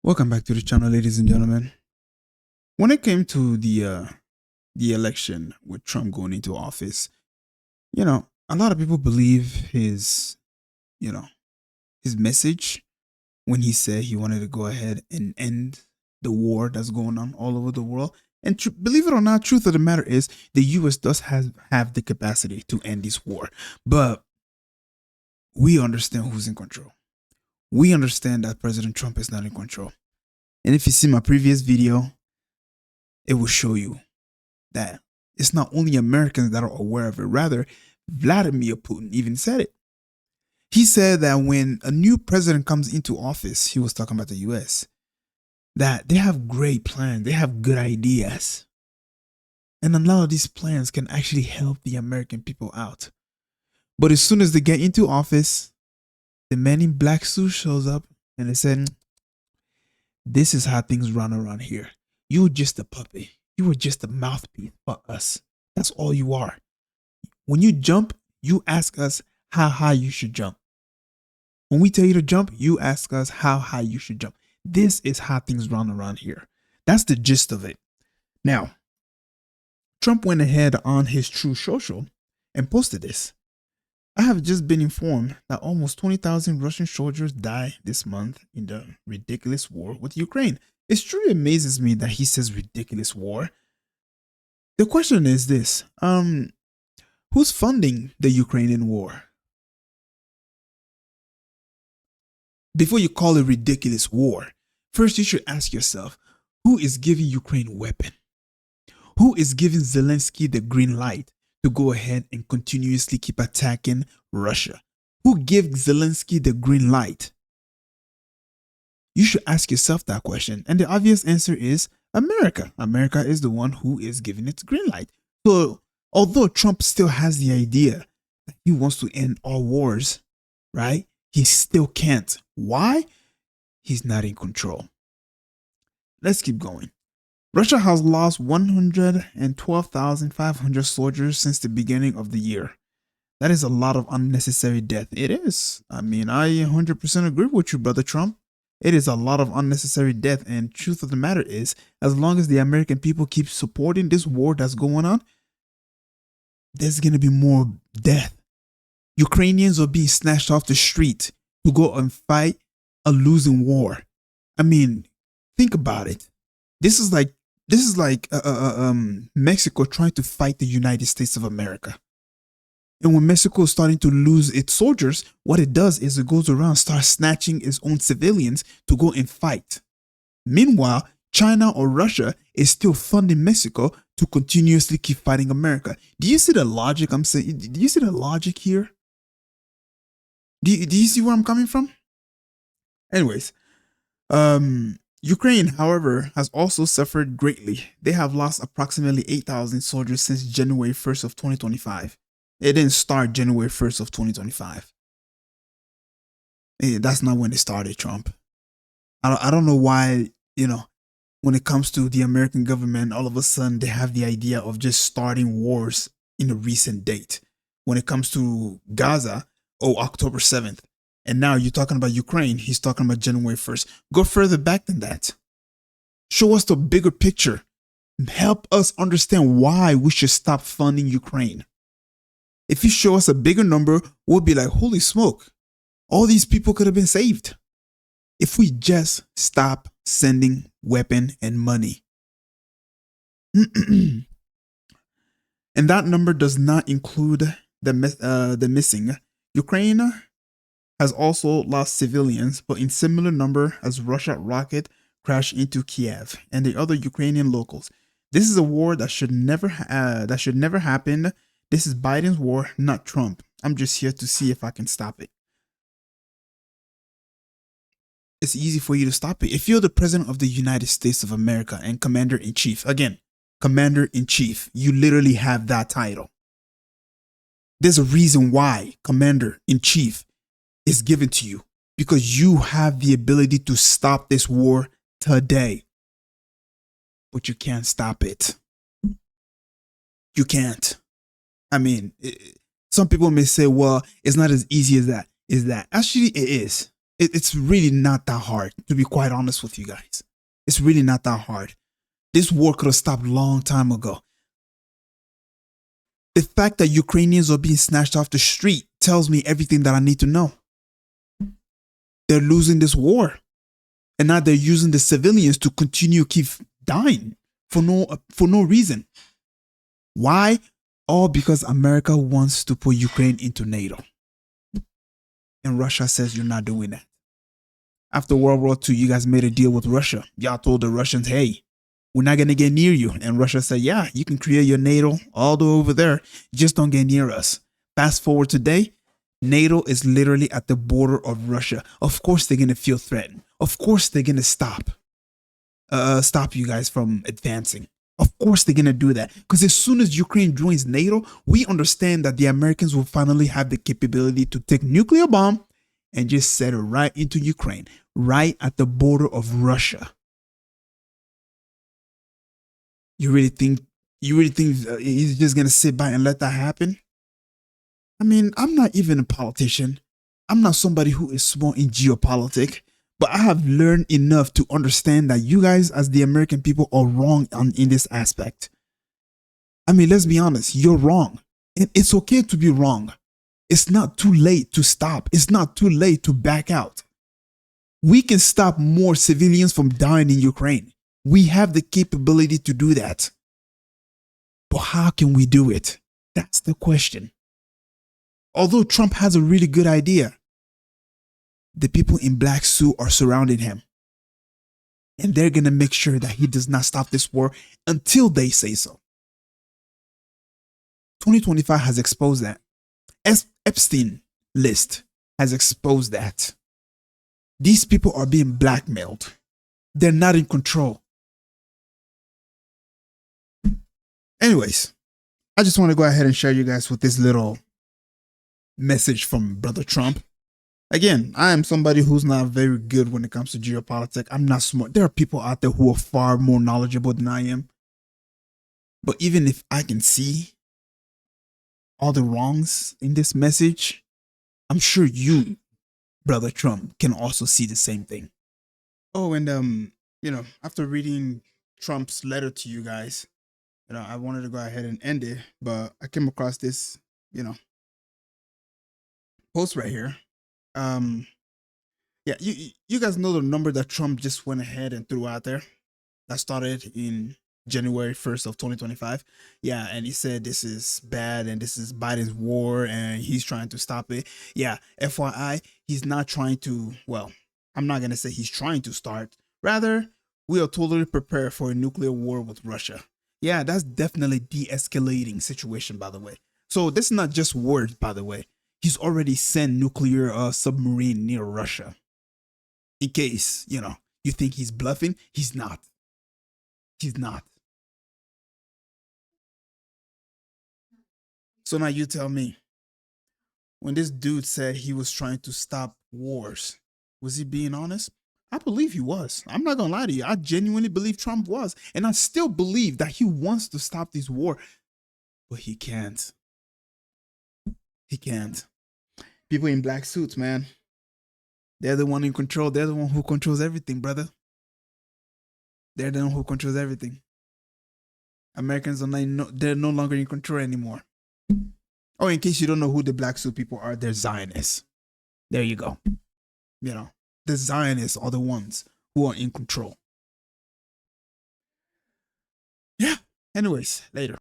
Welcome back to the channel, ladies and gentlemen. When it came to the election with Trump going into office, a lot of people believe you know, his message when he said he wanted to go ahead and end the war that's going on all over the world. And believe it or not, truth of the matter is the U.S. does have the capacity to end this war, but we understand who's in control. We understand that President Trump is not in control. And if you see my previous video, it will show you that it's not only Americans that are aware of it. Rather, Vladimir Putin even said it. He said that when a new president comes into office, he was talking about the US, that they have great plans, they have good ideas. And a lot of these plans can actually help the American people out. But as soon as they get into office, the man in black suit shows up and they said, "This is how things run around here. You were just a puppet. You were just a mouthpiece for us. That's all you are. When you jump, you ask us how high you should jump. When we tell you to jump, you ask us how high you should jump. This is how things run around here." That's the gist of it. Now, Trump went ahead on his Truth Social and posted this. "I have just been informed that almost 20,000 Russian soldiers died this month in the ridiculous war with Ukraine." It truly amazes me that he says ridiculous war. The question is this, who's funding the Ukrainian war? Before you call it ridiculous war, first you should ask yourself, who is giving Ukraine weapon? Who is giving Zelensky the green light to go ahead and continuously keep attacking Russia? Who gives Zelensky the green light? You should ask yourself that question. And the obvious answer is America. America is the one who is giving it the green light. So although Trump still has the idea that he wants to end all wars, right? He still can't. Why? He's not in control. Let's keep going. Russia has lost 112,500 soldiers since the beginning of the year. That is a lot of unnecessary death. It is. I mean, I 100% agree with you, Brother Trump. It is a lot of unnecessary death. And truth of the matter is, as long as the American people keep supporting this war that's going on, there's going to be more death. Ukrainians are being snatched off the street to go and fight a losing war. I mean, think about it. This is like Mexico trying to fight the United States of America. And when Mexico is starting to lose its soldiers, what it does is it goes around, starts snatching its own civilians to go and fight. Meanwhile, China or Russia is still funding Mexico to continuously keep fighting America. Do you see the logic I'm saying? Do you see the logic here? Do you see where I'm coming from? Anyways, Ukraine, however, has also suffered greatly. They have lost approximately 8,000 soldiers since January 1st of 2025. It didn't start January 1st of 2025. That's not when it started, Trump. I don't know why, when it comes to the American government, all of a sudden they have the idea of just starting wars in a recent date. When it comes to Gaza, October 7th. And now you're talking about Ukraine, he's talking about January 1st. Go further back than that. Show us the bigger picture. Help us understand why we should stop funding Ukraine. If you show us a bigger number, we'll be like, holy smoke, all these people could have been saved if we just stop sending weapon and money. And that number does not include the missing. Ukraine has also lost civilians, but in similar number as Russia rocket crashed into Kiev and the other Ukrainian locals. This is a war that should never happen. This is Biden's war, not Trump. I'm just here to see if I can stop it. It's easy for you to stop it. If you're the president of the United States of America and commander-in-chief, again, commander-in-chief, you literally have that title. There's a reason why commander-in-chief is given to you, because you have the ability to stop this war today. But you can't stop it. You can't. I mean, some people may say, well, it's not as easy as that. Actually, it is. It's really not that hard, to be quite honest with you guys. It's really not that hard. This war could have stopped a long time ago. The fact that Ukrainians are being snatched off the street tells me everything that I need to know. They're losing this war. And now they're using the civilians to continue keep dying for no reason. Why? All because America wants to put Ukraine into NATO. And Russia says you're not doing that. After World War II, you guys made a deal with Russia. Y'all told the Russians, hey, we're not going to get near you. And Russia said, yeah, you can create your NATO all the way over there. Just don't get near us. Fast forward today, NATO is literally at the border of Russia. Of course, they're going to feel threatened. Of course, they're going to stop you guys from advancing. Of course, they're going to do that. Because as soon as Ukraine joins NATO, we understand that the Americans will finally have the capability to take nuclear bomb and just set it right into Ukraine, right at the border of Russia. You really think he's just going to sit by and let that happen? I mean, I'm not even a politician. I'm not somebody who is smart in geopolitics, but I have learned enough to understand that you guys as the American people are wrong in this aspect. I mean, let's be honest, you're wrong. And it's okay to be wrong. It's not too late to stop. It's not too late to back out. We can stop more civilians from dying in Ukraine. We have the capability to do that. But how can we do it? That's the question. Although Trump has a really good idea, the people in black suit are surrounding him. And they're going to make sure that he does not stop this war until they say so. 2025 has exposed that. Epstein list has exposed that. These people are being blackmailed. They're not in control. Anyways, I just want to go ahead and share you guys with this little message from Brother Trump. Again, I am somebody who's not very good when it comes to geopolitics. I'm not smart. There are people out there who are far more knowledgeable than I am. But even if I can see all the wrongs in this message, I'm sure you, Brother Trump, can also see the same thing. Oh, and after reading Trump's letter to you guys, I wanted to go ahead and end it, but I came across this, post right here. Yeah, you guys know the number that Trump just went ahead and threw out there that started in January 1st of 2025. Yeah, and he said this is bad and this is Biden's war and he's trying to stop it. Yeah, FYI, he's not trying to, well, I'm not going to say he's trying to start. Rather, we are totally prepared for a nuclear war with Russia. Yeah, that's definitely de-escalating situation, by the way. So this is not just words, by the way. He's already sent nuclear submarine near Russia. In case, you think he's bluffing, he's not. He's not. So now you tell me, when this dude said he was trying to stop wars, was he being honest? I believe he was. I'm not going to lie to you. I genuinely believe Trump was. And I still believe that he wants to stop this war. But he can't. He can't. People in black suits, man. They're the one in control. They're the one who controls everything, brother. They're the one who controls everything. Americans are they're no longer in control anymore. Oh, in case you don't know who the black suit people are, they're Zionists. There you go. The Zionists are the ones who are in control. Yeah. Anyways, later.